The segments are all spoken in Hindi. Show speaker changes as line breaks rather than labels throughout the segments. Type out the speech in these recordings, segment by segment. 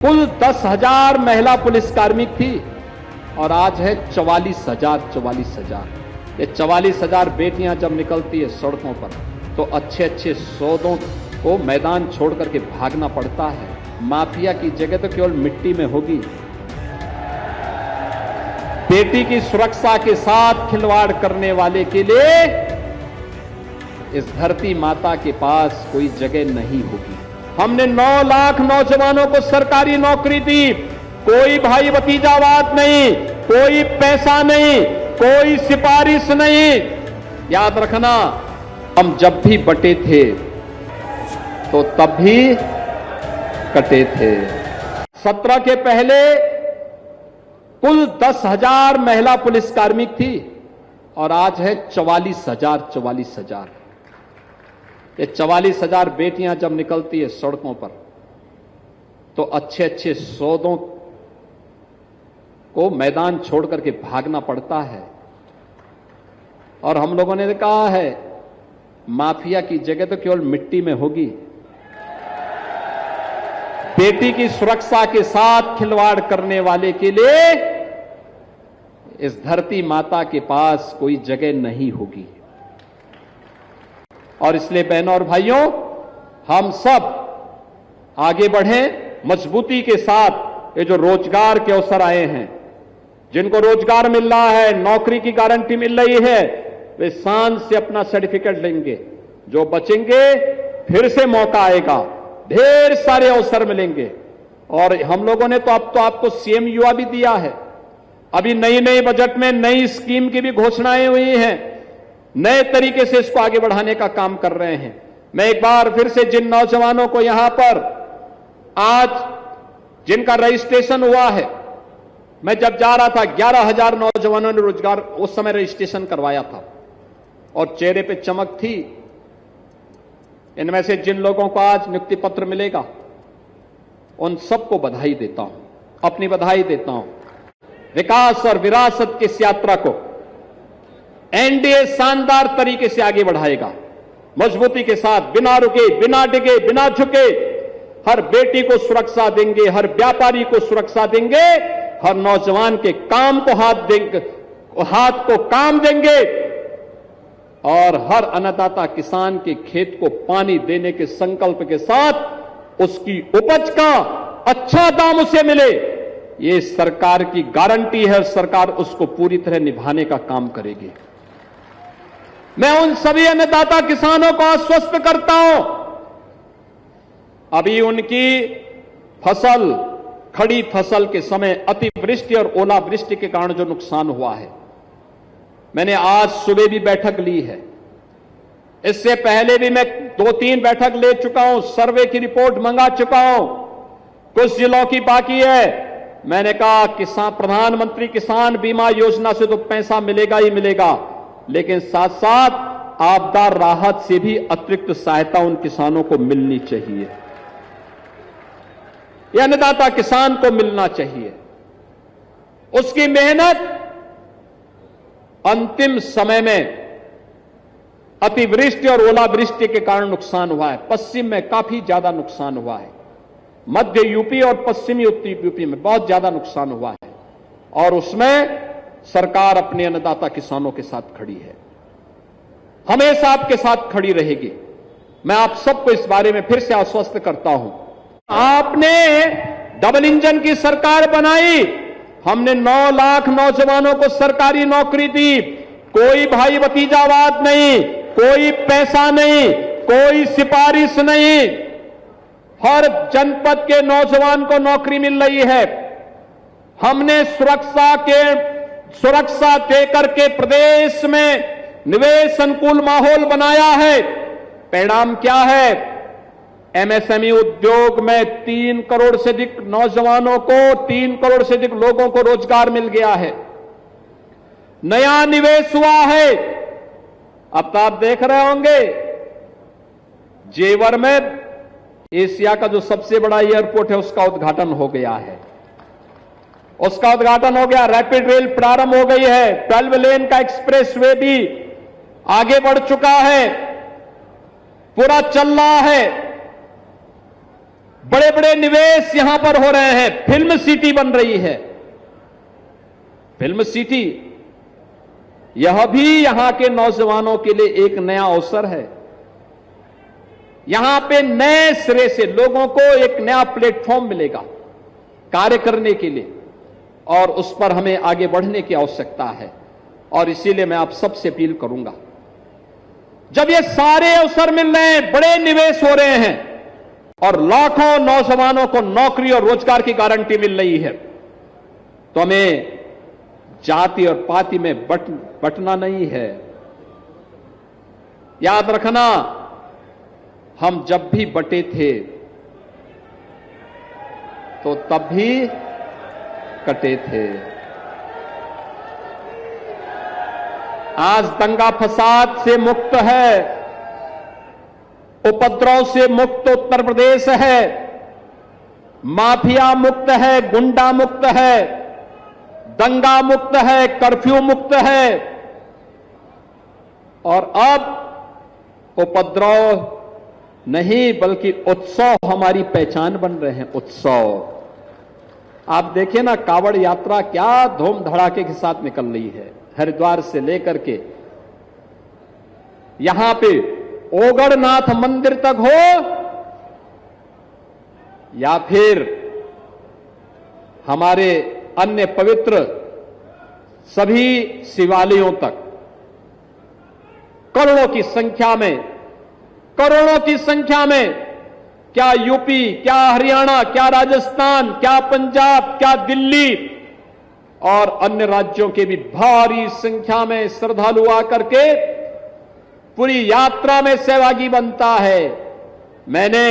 कुल 10,000 महिला पुलिसकर्मी थी और आज है 44,000। ये 44,000 बेटियां जब निकलती है सड़कों पर तो अच्छे अच्छे सौदों को मैदान छोड़ करके भागना पड़ता है। माफिया की जगह तो केवल मिट्टी में होगी। बेटी की सुरक्षा के साथ खिलवाड़ करने वाले के लिए इस धरती माता के पास कोई जगह नहीं होगी। हमने 9 लाख नौजवानों को सरकारी नौकरी दी। कोई भाई भतीजावाद नहीं, कोई पैसा नहीं, कोई सिफारिश नहीं। याद रखना, हम जब भी बटे थे तो तब भी कटे थे। 17 के पहले कुल 10,000 महिला पुलिसकर्मी थी और आज है 44,000। ये 44,000 बेटियां जब निकलती है सड़कों पर तो अच्छे अच्छे सौदों को मैदान छोड़ करके भागना पड़ता है। और हम लोगों ने कहा है माफिया की जगह तो केवल मिट्टी में होगी। बेटी की सुरक्षा के साथ खिलवाड़ करने वाले के लिए इस धरती माता के पास कोई जगह नहीं होगी। और इसलिए बहनों और भाइयों, हम सब आगे बढ़ें मजबूती के साथ। ये जो रोजगार के अवसर आए हैं, जिनको रोजगार मिल रहा है, नौकरी की गारंटी मिल रही है, वे शान से अपना सर्टिफिकेट लेंगे। जो बचेंगे फिर से मौका आएगा, ढेर सारे अवसर मिलेंगे। और हम लोगों ने तो अब तो आपको सीएम युवा भी दिया है। अभी नई बजट में नई स्कीम की भी घोषणाएं हुई हैं। नए तरीके से इसको आगे बढ़ाने का काम कर रहे हैं। मैं एक बार फिर से जिन नौजवानों को यहां पर आज जिनका रजिस्ट्रेशन हुआ है, मैं जब जा रहा था 11,000 नौजवानों ने रोजगार उस समय रजिस्ट्रेशन करवाया था और चेहरे पे चमक थी। इनमें से जिन लोगों को आज नियुक्ति पत्र मिलेगा उन सबको बधाई देता हूं, अपनी बधाई देता हूं। विकास और विरासत की इस यात्रा को एनडीए शानदार तरीके से आगे बढ़ाएगा, मजबूती के साथ, बिना रुके, बिना डिगे, बिना झुके। हर बेटी को सुरक्षा देंगे, हर व्यापारी को सुरक्षा देंगे, हर नौजवान के काम को हाथ को काम देंगे और हर अन्नदाता किसान के खेत को पानी देने के संकल्प के साथ उसकी उपज का अच्छा दाम उसे मिले, ये सरकार की गारंटी है। सरकार उसको पूरी तरह निभाने का काम करेगी। मैं उन सभी अन्नदाता किसानों को आश्वस्त करता हूं, अभी उनकी फसल, खड़ी फसल के समय अतिवृष्टि और ओलावृष्टि के कारण जो नुकसान हुआ है, मैंने आज सुबह भी बैठक ली है। इससे पहले भी मैं 2-3 बैठक ले चुका हूं, सर्वे की रिपोर्ट मंगा चुका हूं। कुछ जिलों की बाकी है। मैंने कहा किसान, प्रधानमंत्री किसान बीमा योजना से तो पैसा मिलेगा ही मिलेगा, लेकिन साथ साथ आपदा राहत से भी अतिरिक्त सहायता उन किसानों को मिलनी चाहिए। यह अन्नदाता किसान को मिलना चाहिए। उसकी मेहनत अंतिम समय में अतिवृष्टि और ओलावृष्टि के कारण नुकसान हुआ है। पश्चिम में काफी ज्यादा नुकसान हुआ है, मध्य यूपी और पश्चिमी उत्तरी यूपी में बहुत ज्यादा नुकसान हुआ है। और उसमें सरकार अपने अन्नदाता किसानों के साथ खड़ी है, हमेशा आपके साथ खड़ी रहेगी। मैं आप सबको इस बारे में फिर से आश्वस्त करता हूं। आपने डबल इंजन की सरकार बनाई, हमने 9 लाख नौजवानों को सरकारी नौकरी दी। कोई भाई भतीजावाद नहीं, कोई पैसा नहीं, कोई सिफारिश नहीं। हर जनपद के नौजवान को नौकरी मिल रही है। हमने सुरक्षा देकर के प्रदेश में निवेश अनुकूल माहौल बनाया है। परिणाम क्या है? एमएसएमई उद्योग में 3 करोड़ से अधिक नौजवानों को, 3 करोड़ से अधिक लोगों को रोजगार मिल गया है। नया निवेश हुआ है। अब तो आप देख रहे होंगे जेवर में एशिया का जो सबसे बड़ा एयरपोर्ट है उसका उद्घाटन हो गया है। उसका उद्घाटन हो गया, रैपिड रेल प्रारंभ हो गई है, 12 लेन का एक्सप्रेस वे भी आगे बढ़ चुका है, पूरा चल रहा है। बड़े बड़े निवेश यहां पर हो रहे हैं, फिल्म सिटी बन रही है। फिल्म सिटी यह भी यहां के नौजवानों के लिए एक नया अवसर है। यहां पे नए सिरे से लोगों को एक नया प्लेटफॉर्म मिलेगा कार्य करने के लिए, और उस पर हमें आगे बढ़ने की आवश्यकता है। और इसीलिए मैं आप सबसे अपील करूंगा, जब ये सारे अवसर मिल रहे हैं, बड़े निवेश हो रहे हैं और लाखों नौजवानों को नौकरी और रोजगार की गारंटी मिल रही है, तो हमें जाति और पाति में बटना नहीं है। याद रखना, हम जब भी बटे थे तो तब भी कटे थे। आज दंगा फसाद से मुक्त है, उपद्रव से मुक्त उत्तर प्रदेश है, माफिया मुक्त है, गुंडा मुक्त है, दंगा मुक्त है, कर्फ्यू मुक्त है। और अब उपद्रव नहीं बल्कि उत्सव हमारी पहचान बन रहे हैं। उत्सव आप देखिए ना, कावड़ यात्रा क्या धूम धड़ाके के साथ निकल रही है। हरिद्वार से लेकर के यहां पे ओगढ़नाथ मंदिर तक हो या फिर हमारे अन्य पवित्र सभी शिवालयों तक, करोड़ों की संख्या में क्या यूपी, क्या हरियाणा, क्या राजस्थान, क्या पंजाब, क्या दिल्ली और अन्य राज्यों के भी भारी संख्या में श्रद्धालु आकर के पूरी यात्रा में सहभागी बनता है। मैंने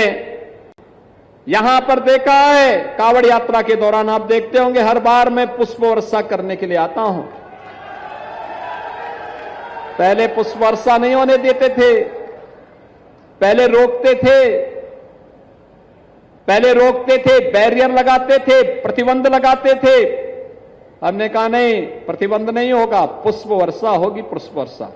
यहां पर देखा है, कावड़ यात्रा के दौरान आप देखते होंगे, हर बार मैं पुष्प वर्षा करने के लिए आता हूं। पहले पुष्प वर्षा नहीं होने देते थे, पहले रोकते थे, बैरियर लगाते थे, प्रतिबंध लगाते थे। हमने कहा नहीं, प्रतिबंध नहीं होगा, पुष्प वर्षा होगी, पुष्प वर्षा।